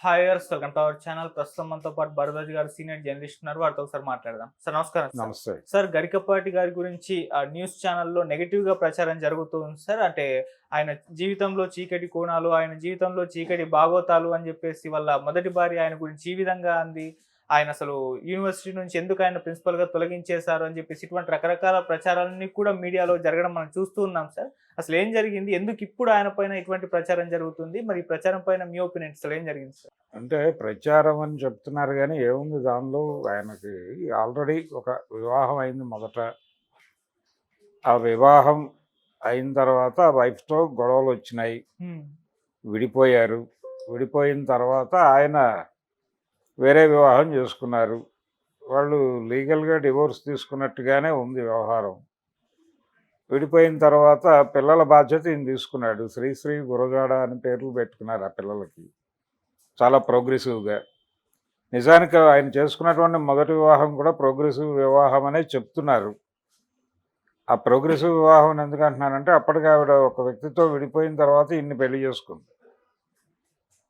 హాయర్స్ welcome to our channel. ప్రస్తుతం మనతో పాటు భరద్వాజ్ గారు సీనియర్ జర్నలిస్ట్ ఉన్నారు. వారితో ఒకసారి మాట్లాడదాం. సార్ నమస్కారం సార్. నమస్తే. సార్ గరికపాటి గారి గురించి న్యూస్ ఛానల్‌లో నెగెటివ్‌గా ప్రచారం జరుగుతూ ఉంది సార్. అంటే ఆయన జీవితంలో చీకటి కోణాలు, ఆయన జీవితంలో చీకటి బాగోతాలు అని చెప్పేసి వాళ్ళ మొదటి భార్య ఆయన గురించి ఈ విధంగా అంది. ఆయన అసలు యూనివర్సిటీ నుంచి ఎందుకు ఆయన ప్రిన్సిపల్‌గా తొలగించేశారు అని చెప్పేసి ఇటువంటి రకరకాల ప్రచారాలన్నీ కూడా మీడియాలో జరగడం మనం చూస్తూ ఉన్నాం సార్. అసలు ఏం జరిగింది? ఎందుకు ఇప్పుడు ఆయన పైన ఇటువంటి ప్రచారం జరుగుతుంది? మరి ఈ ప్రచారం పైన మీ ఒపీనియన్ అసలు ఏం జరిగింది సార్? అంటే ప్రచారం అని చెప్తున్నారు గానీ, ఏముంది దానిలో ఆయనకి ఆల్రెడీ ఒక వివాహం అయింది మొదట. ఆ వివాహం అయిన తర్వాత వైఫ్‌తో గొడవలొచ్చినాయి. హ్మ్. విడిపోయారు. విడిపోయిన తర్వాత ఆయన వేరే వివాహం చేసుకున్నారు. వాళ్ళు లీగల్‌గా డివోర్స్ తీసుకున్నట్టుగానే ఉంది వ్యవహారం. విడిపోయిన తర్వాత పిల్లల బాధ్యత ఈయన తీసుకున్నాడు. శ్రీశ్రీ, గురజాడ అని పేర్లు పెట్టుకున్నారు ఆ పిల్లలకి. చాలా ప్రోగ్రెసివ్‌గా. నిజానికి ఆయన చేసుకున్నటువంటి మొదటి వివాహం కూడా ప్రోగ్రెసివ్ వివాహం అనే చెప్తున్నారు. ఆ ప్రోగ్రెసివ్ వివాహం అని ఎందుకు అంటున్నానంటే, అప్పటికి ఆవిడ ఒక వ్యక్తితో విడిపోయిన తర్వాత ఈయన్ని పెళ్లి చేసుకుంది.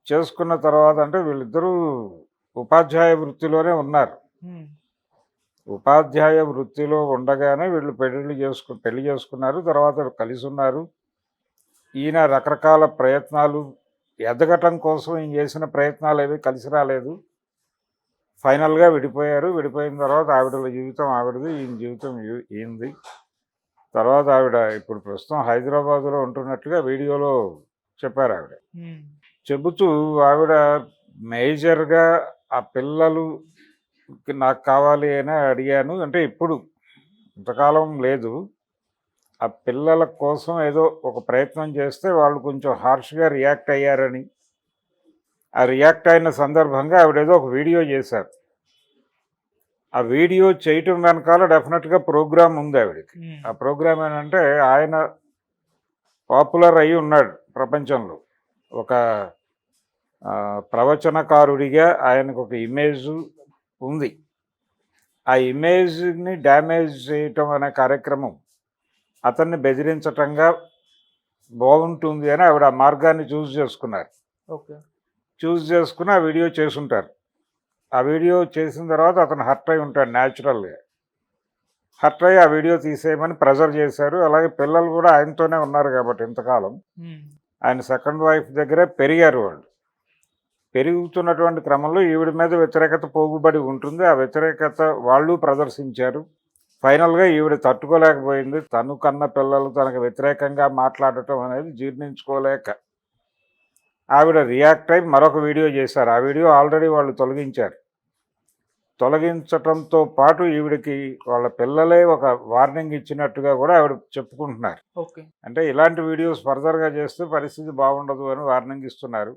చేసుకున్న తర్వాత అంటే వీళ్ళిద్దరూ ఉపాధ్యాయ వృత్తిలోనే ఉన్నారు. హ్మ్. ఉపాధ్యాయ వృత్తిలో ఉండగానే వీళ్ళు పెళ్లి చేసుకున్నారు. తర్వాత కలిసున్నారు. ఈయన రకరకాల ప్రయత్నాలు ఎదగటం కోసం ఈయన చేసిన ప్రయత్నాలేవి కలిసి రాలేదు. ఫైనల్‌గా విడిపోయారు. విడిపోయిన తర్వాత ఆవిడల జీవితం ఆవిడది. ఈయన జీవితం ఈయనది. తర్వాత ఆవిడ ఇప్పుడు ప్రస్తుతం హైదరాబాద్‌లో ఉంటున్నట్టుగా వీడియోలో చెప్పారావిడ. హ్మ్. చెబుతూ ఆవిడ మేజర్‌గా ఆ పిల్లలుకి నాకు కావాలి అని అడిగాను. అంటే ఇప్పుడు ఇంతకాలం లేదు. ఆ పిల్లల కోసం ఏదో ఒక ప్రయత్నం చేస్తే వాళ్ళు కొంచెం హార్ష్‌గా రియాక్ట్ అయ్యారని, ఆ రియాక్ట్ అయిన సందర్భంగా ఆవిడేదో ఒక వీడియో చేశారు. ఆ వీడియో చేయటం వెనకాల డెఫినెట్‌గా ప్రోగ్రామ్ ఉంది ఆవిడకి. హ్మ్. ఆ ప్రోగ్రామ్ ఏంటంటే ఆయన పాపులర్ అయ్యి ఉన్నాడు ప్రపంచంలో. ఒక ప్రవచనకారుడిగా ఆయనకు ఒక ఇమేజ్ ఉంది. ఆ ఇమేజ్‌ని డ్యామేజ్ చేయటం అనే కార్యక్రమం అతన్ని బెదిరించటంగా బాగుంటుంది అని ఆవిడ ఆ మార్గాన్ని చూజ్ చేసుకున్నారు. ఓకే. చూజ్ చేసుకుని ఆ వీడియో చేసుంటారు. ఆ వీడియో చేసిన తర్వాత అతను హర్ట్ అయి ఉంటాడు న్యాచురల్‌గా. హర్ట్ అయ్యి ఆ వీడియో తీసేయమని ప్రెజర్ చేశారు. అలాగే పిల్లలు కూడా ఆయనతోనే ఉన్నారు కాబట్టి ఇంతకాలం. హ్మ్. ఆయన సెకండ్ వైఫ్ దగ్గరే పెరిగారు వాళ్ళు. పెరుగుతున్నటువంటి క్రమంలో ఈవిడ మీద వ్యతిరేకత పోగుబడి ఉంటుంది. ఆ వ్యతిరేకత వాళ్ళు ప్రదర్శించారు. ఫైనల్‌గా ఈవిడ తట్టుకోలేకపోయింది. తను కన్న పిల్లలు తనకు వ్యతిరేకంగా మాట్లాడటం అనేది జీర్ణించుకోలేక ఆవిడ రియాక్ట్ అయ్యి మరొక వీడియో చేశారు. ఆ వీడియో ఆల్రెడీ వాళ్ళు తొలగించారు. తొలగించటంతో పాటు ఈవిడకి వాళ్ళ పిల్లలే ఒక వార్నింగ్ ఇచ్చినట్టుగా కూడా ఆవిడ చెప్పుకుంటున్నారు. ఓకే. అంటే ఇలాంటి వీడియోస్ ఫర్దర్‌గా చేస్తే పరిస్థితి బాగుండదు అని వార్నింగ్ ఇస్తున్నారు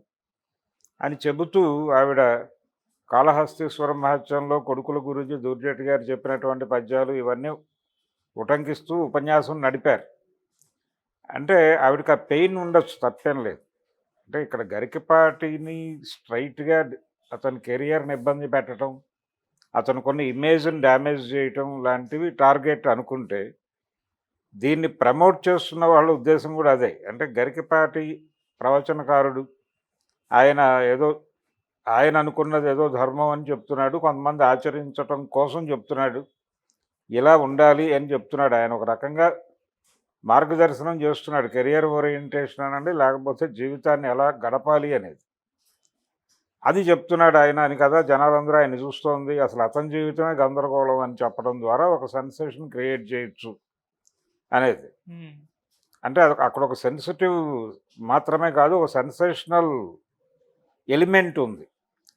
అని చెబుతూ ఆవిడ కాళహస్తీశ్వరం మహత్యంలో కొడుకుల గురించి దుర్జటి గారు చెప్పినటువంటి పద్యాలు ఇవన్నీ ఉటంకిస్తూ ఉపన్యాసం నడిపారు. అంటే ఆవిడకి ఆ పెయిన్ ఉండొచ్చు, తప్పేం లేదు. అంటే ఇక్కడ గరికపాటిని స్ట్రైట్‌గా అతని కెరియర్‌ని ఇబ్బంది పెట్టడం, అతనుకున్న ఇమేజ్‌ని డ్యామేజ్ చేయటం లాంటివి టార్గెట్ అనుకుంటే, దీన్ని ప్రమోట్ చేస్తున్న వాళ్ళ ఉద్దేశం కూడా అదే. అంటే గరికపాటి ప్రవచనకారుడు. ఆయన ఏదో ఆయన అనుకున్నది ఏదో ధర్మం అని చెప్తున్నాడు. కొంతమంది ఆచరించటం కోసం చెప్తున్నాడు. ఇలా ఉండాలి అని చెప్తున్నాడు. ఆయన ఒక రకంగా మార్గదర్శనం చేస్తున్నాడు. కెరియర్ ఓరియంటేషన్ అనండి, లేకపోతే జీవితాన్ని ఎలా గడపాలి అనేది. అది చెప్తున్నాడు ఆయన అని కదా జనాలందరూ ఆయన్ని చూస్తోంది. అసలు అతని జీవితమే గందరగోళం అని చెప్పడం ద్వారా ఒక సెన్సేషన్ క్రియేట్ చేయొచ్చు అనేది. హ్మ్. అంటే అక్కడ ఒక సెన్సిటివ్ మాత్రమే కాదు, ఒక సెన్సేషనల్ ఎలిమెంట్ ఉంది.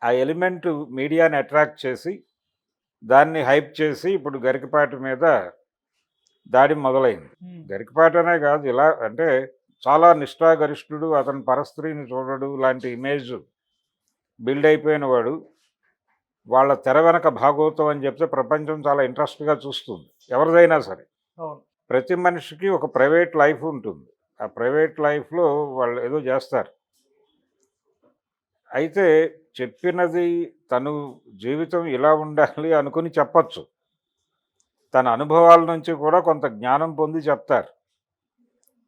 ఆ ఎలిమెంట్ మీడియాని అట్రాక్ట్ చేసి, దాన్ని హైప్ చేసి ఇప్పుడు గరికపాటి మీద దాడి మొదలైంది. హ్మ్. గరికపాటి అనే కాదు, ఇలా అంటే చాలా నిష్ఠాగరిష్ఠుడు, అతను పరస్త్రీని చూడడు లాంటి ఇమేజ్ బిల్డ్ అయిపోయిన వాడు. వాళ్ళ తెర వెనక భాగవతం అని చెప్తే ప్రపంచం చాలా ఇంట్రెస్ట్‌గా చూస్తుంది. ఎవరిదైనా సరే. అవును. ప్రతి మనిషికి ఒక ప్రైవేట్ లైఫ్ ఉంటుంది. ఆ ప్రైవేట్ లైఫ్‌లో వాళ్ళు ఏదో చేస్తారు. అయితే చెప్పినది తను జీవితం ఇలా ఉండాలి అనుకుని చెప్పొచ్చు. తన అనుభవాల నుంచి కూడా కొంత జ్ఞానం పొంది చెప్తారు.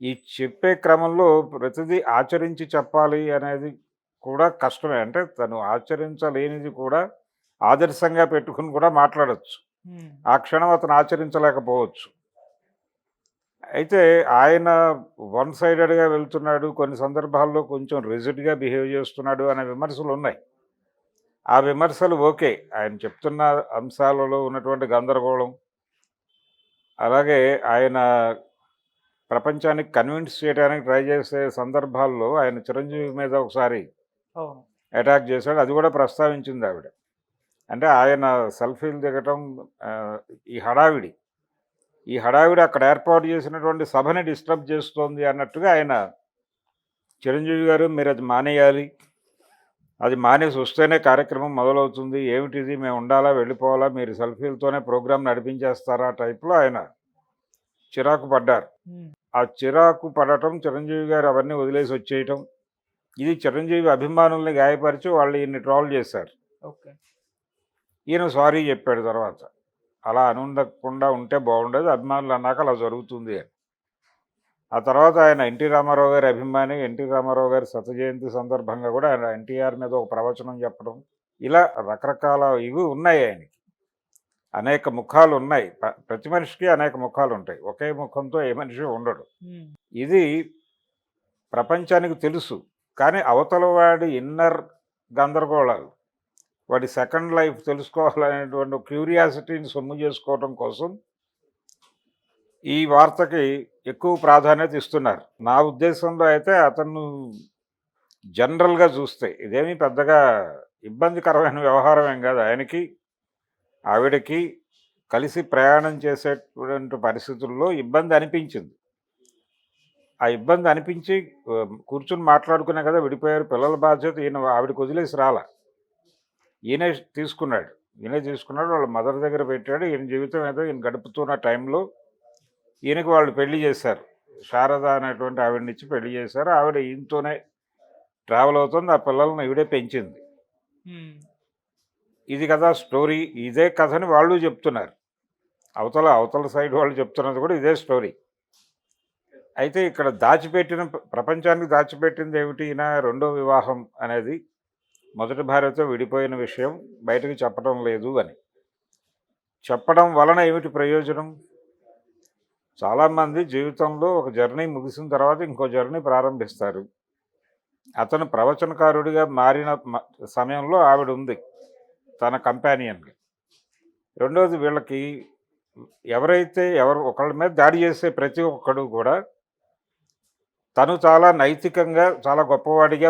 ఈ చెప్పే క్రమంలో ప్రతిదీ ఆచరించి చెప్పాలి అనేది కూడా కష్టమే. అంటే తను ఆచరించలేనిది కూడా ఆదర్శంగా పెట్టుకుని కూడా మాట్లాడొచ్చు. ఉమ్, ఆ క్షణం అతను ఆచరించలేకపోవచ్చు. అయితే ఆయన వన్ సైడెడ్‌గా వెళ్తున్నాడు. కొన్ని సందర్భాల్లో కొంచెం రిజిడ్‌గా బిహేవ్ చేస్తున్నాడు అనే విమర్శలున్నాయి. ఆ విమర్శలు ఓకే. ఆయన చెప్తున్న అంశాలలో ఉన్నటువంటి గందరగోళం, అలాగే ఆయన ప్రపంచానికి కన్విన్స్ చేయడానికి ట్రై చేసే సందర్భాల్లో ఆయన చిరంజీవి మీద ఒకసారి అవును. అటాక్ చేశాడు. అది కూడా ప్రస్తావించింది ఆవిడ. అంటే ఆయన సెల్ఫీలు దిగటం, ఆహ్, ఈ హడావిడి. ఈ హడావిడి అక్కడ ఏర్పాటు చేసినటువంటి సభని డిస్టర్బ్ చేస్తోంది అన్నట్టుగా ఆయన, చిరంజీవి గారు మీరది మానేయాలి. అది మానేసి వస్తేనే కార్యక్రమం మొదలవుతుంది. ఏమిటిది మేము ఉండాలా? వెళ్ళిపోవాలా? మీరు సెల్ఫీలతోనే ప్రోగ్రామ్ నడిపించేస్తారా? టైప్‌లో ఆయన చిరాకు పడ్డారు. ఉమ్, ఆ చిరాకు పడటం, చిరంజీవి గారు అవన్నీ వదిలేసి వచ్చేయటం, ఇది చిరంజీవి అభిమానుల్ని గాయపరిచి వాళ్ళు ఈయన్ని ట్రోల్ చేశారు. ఓకే. ఈయన సారీ చెప్పాడు తర్వాత. అలా అనుండకుండా ఉంటే బాగుండేది. అభిమానులు అన్నాక అలా జరుగుతుంది అని. ఆ తర్వాత ఆయన ఎన్టీ రామారావు గారి అభిమాని. ఎన్టీ రామారావు గారి శత జయంతి సందర్భంగా కూడా ఆయన ఎన్టీఆర్ మీద ఒక ప్రవచనం చెప్పడం. ఇలా రకరకాల ఇవి ఉన్నాయి ఆయనకి. అనేక ముఖాలు ఉన్నాయి. ప్రతి మనిషికి అనేక ముఖాలు ఉంటాయి. ఒకే ముఖంతో ఏ మనిషి ఉండడు. ఉమ్, ఇది ప్రపంచానికి తెలుసు. కానీ అవతల వాడి ఇన్నర్ గందరగోళాలు, వాడి సెకండ్ లైఫ్ తెలుసుకోవాలనేటువంటి క్యూరియాసిటీని సొమ్ము చేసుకోవడం కోసం ఈ వార్తకి ఎక్కువ ప్రాధాన్యత ఇస్తున్నారు. నా ఉద్దేశంలో అయితే అతను జనరల్‌గా చూస్తే ఇదేమీ పెద్దగా ఇబ్బందికరమైన వ్యవహారం ఏం కాదు. ఆయనకి, ఆవిడకి కలిసి ప్రయాణం చేసేటువంటి పరిస్థితుల్లో ఇబ్బంది అనిపించింది. ఆ ఇబ్బంది అనిపించి కూర్చొని మాట్లాడుకునే కదా విడిపోయారు. పిల్లల బాధ్యత ఈయన ఆవిడకి వదిలేసి రాలా. ఈయనే తీసుకున్నాడు. ఈయనే తీసుకున్నాడు. వాళ్ళ మదర్ దగ్గర పెట్టాడు. ఈయన జీవితం ఏదో ఈయన గడుపుతున్న టైంలో ఈయనకి వాళ్ళు పెళ్లి చేశారు. శారద అనేటువంటి ఆవిడనిచ్చి పెళ్లి చేశారు. ఆవిడ ఈయనతోనే ట్రావెల్ అవుతుంది. ఆ పిల్లల్ని ఈవిడే పెంచింది. ఉమ్, ఇది కదా స్టోరీ. ఇదే కథని వాళ్ళు చెప్తున్నారు. అవతల సైడ్ వాళ్ళు చెప్తున్నది కూడా ఇదే స్టోరీ. అయితే ఇక్కడ దాచిపెట్టిన ప్రపంచానికి దాచిపెట్టింది ఏమిటి? ఈయన రెండో వివాహం అనేది మొదటి భార్యతో విడిపోయిన విషయం బయటకు చెప్పడం లేదు అని. చెప్పడం వలన ఏమిటి ప్రయోజనం? చాలామంది జీవితంలో ఒక జర్నీ ముగిసిన తర్వాత ఇంకో జర్నీ ప్రారంభిస్తారు. అతను ప్రవచనకారుడిగా మారిన సమయంలో ఆవిడ ఉంది తన కంపానియన్‌గా. రెండోది వీళ్ళకి ఎవరు ఒకళ్ళ మీద దాడి చేసే ప్రతి ఒక్కడు కూడా తను చాలా నైతికంగా చాలా గొప్పవాడిగా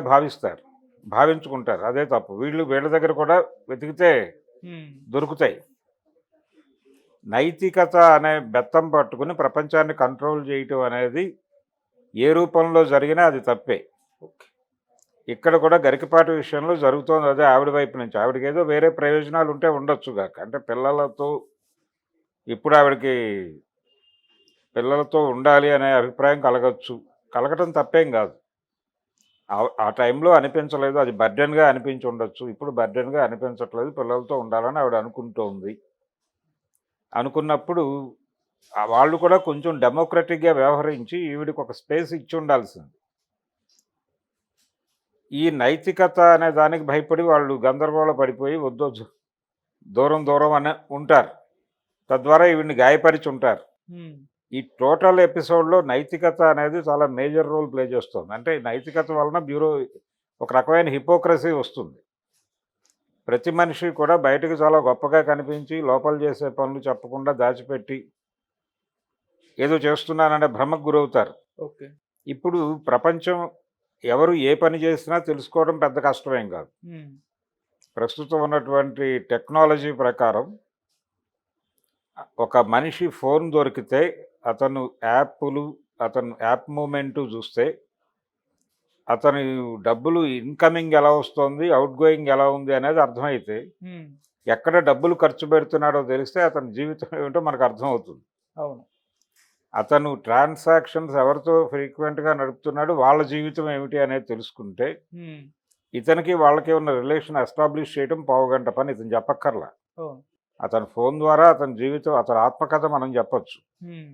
భావించుకుంటారు. అదే తప్పు. వీళ్ళ దగ్గర కూడా వెతికితే ఉమ్, దొరుకుతాయి. నైతికత అనే బెత్తం పట్టుకుని ప్రపంచాన్ని కంట్రోల్ చేయటం అనేది ఏ రూపంలో జరిగినా అది తప్పే. ఓకే. ఇక్కడ కూడా గరికపాటి విషయంలో జరుగుతోంది అదే ఆవిడ వైపు నుంచి. ఆవిడకి ఏదో వేరే ప్రయోజనాలు ఉంటే ఉండొచ్చుగాక. అంటే ఇప్పుడు ఆవిడకి పిల్లలతో ఉండాలి అనే అభిప్రాయం కలగటం తప్పేం కాదు. ఆ టైంలో అనిపించలేదు. అది బర్డెన్‌గా అనిపించి ఉండొచ్చు. ఇప్పుడు బర్డెన్‌గా అనిపించట్లేదు. పిల్లలతో ఉండాలని ఆవిడ అనుకుంటోంది. అనుకున్నప్పుడు వాళ్ళు కూడా కొంచెం డెమోక్రటిక్‌గా వ్యవహరించి ఈవిడకి ఒక స్పేస్ ఇచ్చి ఉండాల్సింది. ఈ నైతికత అనే దానికి భయపడి వాళ్ళు గందరగోళ పడిపోయి వద్దొద్దు దూరం అని ఉంటారు. తద్వారా ఈవిడ్ని గాయపరిచి ఉంటారు. ఉమ్, ఈ టోటల్ ఎపిసోడ్‌లో నైతికత అనేది చాలా మేజర్ రోల్ ప్లే చేస్తుంది. అంటే నైతికత వలన ఒక రకమైన హిపోక్రసీ వస్తుంది. ప్రతి మనిషి కూడా బయటకు చాలా గొప్పగా కనిపించి లోపల చేసే పనులు చెప్పకుండా దాచిపెట్టి ఏదో చేస్తున్నాననే భ్రమకు గురవుతారు. ఓకే. ఇప్పుడు ప్రపంచం ఎవరు ఏ పని చేసినా తెలుసుకోవడం పెద్ద కష్టమేం కాదు. ఉమ్, ప్రస్తుతం ఉన్నటువంటి టెక్నాలజీ ప్రకారం ఒక మనిషి ఫోన్ దొరికితే అతను యాప్ మూవ్‌మెంటు చూస్తే అతని డబ్బులు ఇన్‌కమింగ్ ఎలా వస్తోంది, అవుట్ గోయింగ్ ఎలా ఉంది అనేది అర్థమైతే ఉమ్, ఎక్కడ డబ్బులు ఖర్చు పెడుతున్నాడో తెలిస్తే అతని జీవితం ఏమిటో మనకు అర్థమవుతుంది. అవును. అతను ట్రాన్సాక్షన్స్ ఎవరితో ఫ్రీక్వెంట్‌గా నడుపుతున్నాడు, వాళ్ళ జీవితం ఏమిటి అనేది తెలుసుకుంటే ఉమ్, ఇతనికి వాళ్ళకి ఉన్న రిలేషన్ ఎస్టాబ్లిష్ చేయడం పావుగంట పని. ఇతను చెప్పక్కర్లా. అవును. అతని ఫోన్ ద్వారా అతని జీవితం, అతని ఆత్మకథ మనం చెప్పొచ్చు. ఉమ్,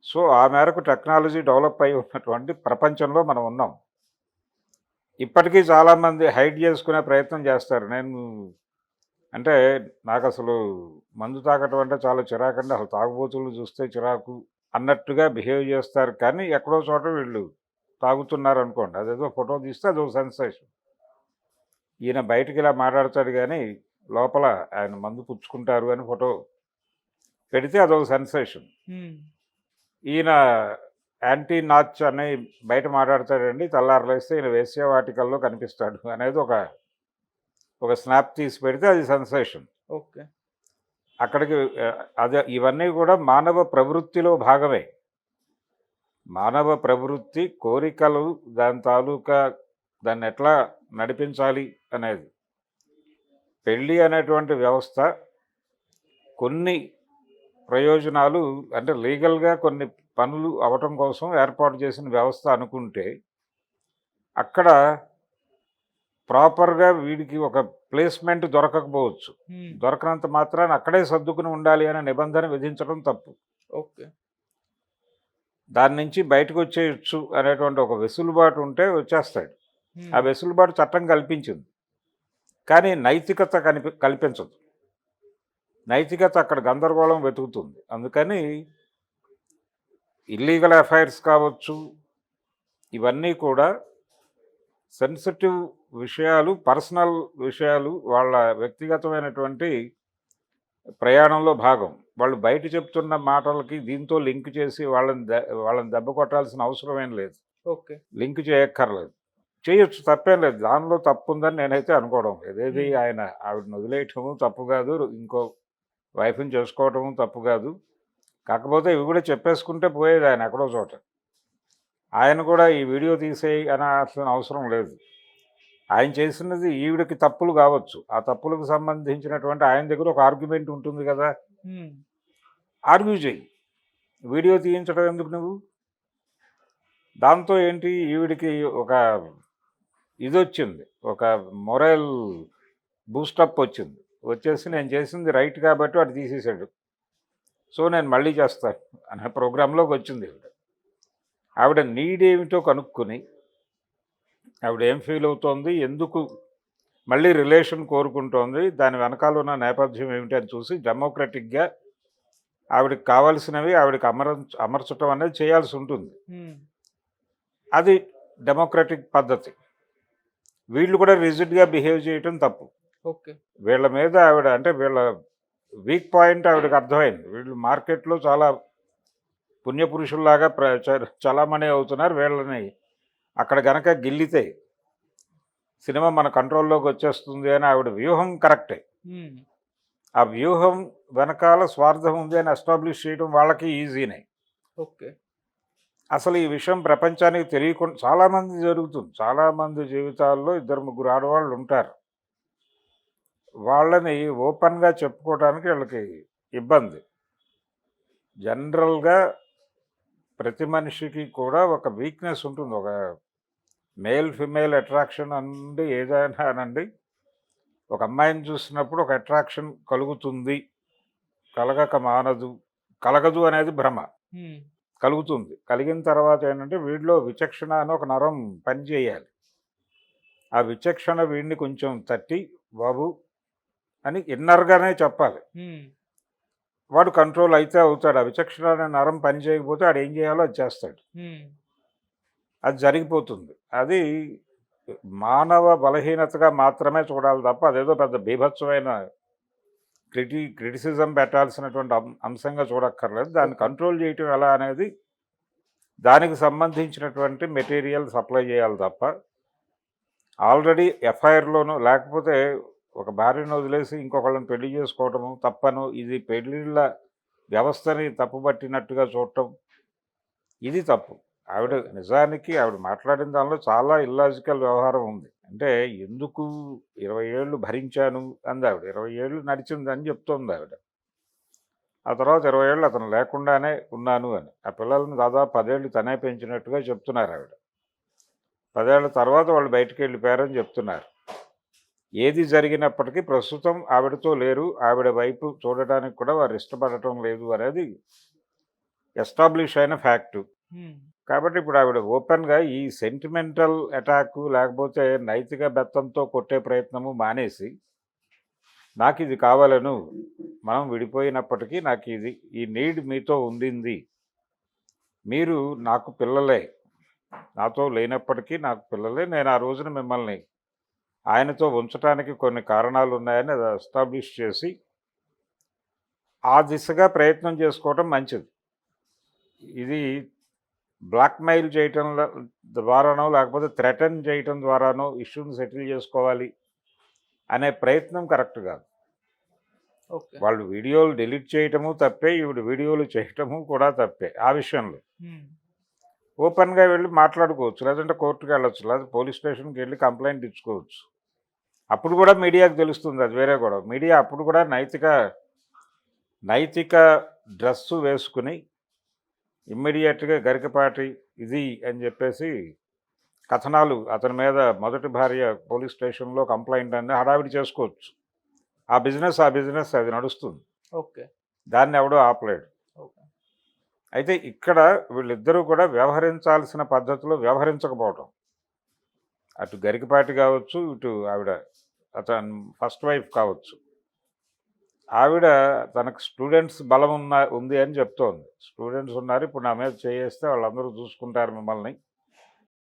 సో ఆ మేరకు టెక్నాలజీ డెవలప్ అయి ఉన్నటువంటి ప్రపంచంలో మనం ఉన్నాం. ఇప్పటికీ చాలామంది హైడ్ చేసుకునే ప్రయత్నం చేస్తారు. అంటే నాకు అసలు మందు తాగటం అంటే చాలా చిరాకండి. అసలు తాగుబోతులు చూస్తే చిరాకు అన్నట్టుగా బిహేవ్ చేస్తారు. కానీ ఎక్కడో చోట వీళ్ళు తాగుతున్నారు అనుకోండి, అదేదో ఫోటో తీస్తే అదో సెన్సేషన్. ఈయన బయటికి ఇలా మాట్లాడతాడు కానీ లోపల ఆయన మందు పుచ్చుకుంటారు అని ఫోటో పెడితే అదొక సెన్సేషన్. ఈయన యాంటీ నాచ్ అని బయట మాట్లాడతాడండి, తెల్లారలేస్తే ఈయన వేశ్యావాటికల్లో కనిపిస్తాడు అనేది ఒక స్నాప్ తీసి పెడితే అది సెన్సేషన్. ఓకే. అక్కడికి అదే ఇవన్నీ కూడా మానవ ప్రవృత్తిలో భాగమే. మానవ ప్రవృత్తి, కోరికలు, దాని తాలూకా దాన్ని ఎట్లా నడిపించాలి అనేది. పెళ్ళి అనేటువంటి వ్యవస్థ కొన్ని ప్రయోజనాలు అంటే లీగల్గా కొన్ని పనులు అవటం కోసం ఏర్పాటు చేసిన వ్యవస్థ అనుకుంటే, అక్కడ ప్రాపర్గా వీడికి ఒక ప్లేస్మెంట్ దొరకకపోవచ్చు. దొరకనంత మాత్రాన అక్కడే సర్దుకుని ఉండాలి అనే నిబంధన విధించడం తప్పు. ఓకే. దాని నుంచి బయటకు వచ్చేయచ్చు అనేటువంటి ఒక వెసులుబాటు ఉంటే వచ్చేస్తాడు. ఆ వెసులుబాటు చట్టం కల్పించింది, కానీ నైతికత కల్పించదు. నైతికత అక్కడ గందరగోళం వెతుకుతుంది. అందుకని ఇల్లీగల్ అఫైర్స్ కావచ్చు, ఇవన్నీ కూడా సెన్సిటివ్ విషయాలు, పర్సనల్ విషయాలు, వాళ్ళ వ్యక్తిగతమైనటువంటి ప్రయాణంలో భాగం. వాళ్ళు బయట చెప్తున్న మాటలకి దీంతో లింక్ చేసి వాళ్ళని దెబ్బ కొట్టాల్సిన అవసరం ఏం లేదు. ఓకే. లింక్ చేయక్కర్లేదు. చేయొచ్చు, తప్పేం లేదు. దానిలో తప్పు ఉందని నేనైతే అనుకోవడం లేదు. ఏది ఆయన ఆవిడని వదిలేయటము తప్పు కాదు, ఇంకో వైఫ్ని చేసుకోవటము తప్పు కాదు. కాకపోతే ఇవి కూడా చెప్పేసుకుంటే పోయేది ఆయన ఎక్కడో చోట. ఆయన కూడా ఈ వీడియో తీసేయి అనాల్సిన అవసరం లేదు. ఆయన చేసినది ఈవిడకి తప్పులు కావచ్చు, ఆ తప్పులకు సంబంధించినటువంటి ఆయన దగ్గర ఒక ఆర్గ్యుమెంట్ ఉంటుంది కదా, ఆర్గ్యూ చేయి. వీడియో తీయించడం ఎందుకు నువ్వు? దాంతో ఏంటి, ఈవిడికి ఒక ఇది వచ్చింది, ఒక మొరల్ బూస్టప్ వచ్చింది. వచ్చేసి నేను చేసింది రైట్ కాబట్టి వాడు తీసేసాడు, సో నేను మళ్ళీ చేస్తాను అనే ప్రోగ్రాంలోకి వచ్చింది ఈవిడ. ఆవిడ నీడ్ ఏమిటో కనుక్కొని, ఆవిడ ఏం ఫీల్ అవుతోంది, ఎందుకు మళ్ళీ రిలేషన్ కోరుకుంటోంది, దాని వెనకాల ఉన్న నేపథ్యం ఏమిటి అని చూసి డెమోక్రటిక్గా ఆవిడకి కావాల్సినవి ఆవిడకి అమర్చడం అనేది చేయాల్సి ఉంటుంది. అది డెమోక్రటిక్ పద్ధతి. వీళ్ళు కూడా రిజిడ్గా బిహేవ్ చేయటం తప్పు. ఓకే. వీళ్ళ మీద ఆవిడ అంటే వీళ్ళ వీక్ పాయింట్ ఆవిడకి అర్థమైంది. వీళ్ళు మార్కెట్లో చాలా పుణ్యపురుషుల్లాగా చలామణి అవుతున్నారు. వీళ్ళని అక్కడ గనక గిల్లితే సినిమా మన కంట్రోల్లోకి వచ్చేస్తుంది అని ఆవిడ వ్యూహం కరెక్టే. ఆ వ్యూహం వెనకాల స్వార్థం ఉంది అని ఎస్టాబ్లిష్ చేయడం వాళ్ళకి ఈజీనే. ఓకే. అసలు ఈ విషయం ప్రపంచానికి తెలియకుండా చాలామంది జరుగుతుంది. చాలామంది జీవితాల్లో 2-3 ఆడవాళ్ళు ఉంటారు. వాళ్ళని ఓపెన్గా చెప్పుకోవడానికి వీళ్ళకి ఇబ్బంది. జనరల్గా ప్రతి మనిషికి కూడా ఒక వీక్నెస్ ఉంటుంది. ఒక మేల్ ఫిమేల్ అట్రాక్షన్ అనండి, ఏదైనా అనండి, ఒక అమ్మాయిని చూసినప్పుడు ఒక అట్రాక్షన్ కలుగుతుంది, కలగక మానదు. కలగదు అనేది భ్రమ, కలుగుతుంది. కలిగిన తర్వాత ఏంటంటే వీడిలో విచక్షణ అని ఒక నరం పనిచేయాలి. ఆ విచక్షణ వీడిని కొంచెం తట్టి బాబు అని ఇన్నర్గానే చెప్పాలి. వాడు కంట్రోల్ అయితే అవుతాడు. ఆ విచక్షణ అనే నరం పని చేయకపోతే వాడు ఏం చేయాలో అది చేస్తాడు. అది జరిగిపోతుంది. అది మానవ బలహీనతగా మాత్రమే చూడాలి తప్ప అదేదో పెద్ద బీభత్సమైన క్రిటిసిజం పెట్టాల్సినటువంటి అంశంగా చూడక్కర్లేదు. దాన్ని కంట్రోల్ చేయటం ఎలా అనేది దానికి సంబంధించినటువంటి మెటీరియల్ సప్లై చేయాలి తప్ప ఆల్రెడీ ఎఫ్ఐఆర్లోనూ లేకపోతే ఒక భార్యను వదిలేసి ఇంకొకళ్ళని పెళ్లి చేసుకోవటము తప్పను. ఇది పెళ్ళిళ్ళ వ్యవస్థని తప్పుపట్టినట్టుగా చూడటం, ఇది తప్పు. ఆవిడ నిజానికి ఆవిడ మాట్లాడిన దానిలో చాలా ఇల్లాజికల్ వ్యవహారం ఉంది. అంటే ఎందుకు 20 ఏళ్ళు భరించాను అంది ఆవిడ. 20 ఏళ్ళు నడిచిందని చెప్తోంది ఆవిడ. ఆ తర్వాత 20 ఏళ్ళు అతను లేకుండానే ఉన్నాను అని. ఆ పిల్లల్ని దాదాపు 10 ఏళ్ళు తనే పెంచినట్టుగా చెప్తున్నారు ఆవిడ. 10 ఏళ్ల తర్వాత వాళ్ళు బయటికి వెళ్ళిపోయారని చెప్తున్నారు. ఏది జరిగినప్పటికీ ప్రస్తుతం ఆవిడతో లేరు, ఆవిడ వైపు చూడటానికి కూడా వారు ఇష్టపడటం లేదు అనేది ఎస్టాబ్లిష్ అయిన ఫ్యాక్టు. కాబట్టి ఇప్పుడు ఆవిడ ఓపెన్గా ఈ సెంటిమెంటల్ అటాక్ లేకపోతే నైతిక బెత్తంతో కొట్టే ప్రయత్నము మానేసి నాకు ఇది కావాలను, మనం విడిపోయినప్పటికీ నాకు ఇది ఈ నీడ్ మీతో ఉండింది, మీరు నాకు పిల్లలే, నాతో లేనప్పటికీ నాకు పిల్లలే, నేను ఆ రోజున మిమ్మల్ని ఆయనతో ఉంచడానికి కొన్ని కారణాలు ఉన్నాయని అది ఎస్టాబ్లిష్ చేసి ఆ దిశగా ప్రయత్నం చేసుకోవటం మంచిది. ఇది బ్లాక్మెయిల్ చేయటం ద్వారానో లేకపోతే థ్రెటన్ చేయటం ద్వారానో ఇష్యూని సెటిల్ చేసుకోవాలి అనే ప్రయత్నం కరెక్ట్ కాదు. ఓకే. వాళ్ళు వీడియోలు డిలీట్ చేయటము తప్పే, ఈవిడ వీడియోలు చేయటము కూడా తప్పే. ఆ విషయంలో ఓపెన్గా వెళ్ళి మాట్లాడుకోవచ్చు, లేదంటే కోర్టుకు వెళ్ళొచ్చు, లేదా పోలీస్ స్టేషన్కి వెళ్ళి కంప్లైంట్ ఇచ్చుకోవచ్చు. అప్పుడు కూడా మీడియాకు తెలుస్తుంది, అది వేరే గొడవ. మీడియా అప్పుడు కూడా నైతిక డ్రెస్సు వేసుకుని ఇమ్మీడియట్గా గరికపాటి ఇది అని చెప్పేసి కథనాలు అతని మీద మొదటి భార్య పోలీస్ స్టేషన్లో కంప్లైంట్ అని హడావిడి చేసుకోవచ్చు. ఆ బిజినెస్ అది నడుస్తుంది, ఓకే. దాన్ని ఎవడో ఆపలేడు. ఓకే. అయితే ఇక్కడ వీళ్ళిద్దరూ కూడా వ్యవహరించాల్సిన పద్ధతిలో వ్యవహరించకపోవటం, అటు గరికపాటి కావచ్చు, ఇటు ఆవిడ అతను ఫస్ట్ వైఫ్ కావచ్చు, ఆవిడ తనకు స్టూడెంట్స్ బలం ఉంది అని చెప్తోంది. స్టూడెంట్స్ ఉన్నారు, ఇప్పుడు నా మీద చేయేస్తే వాళ్ళందరూ చూసుకుంటారు మిమ్మల్ని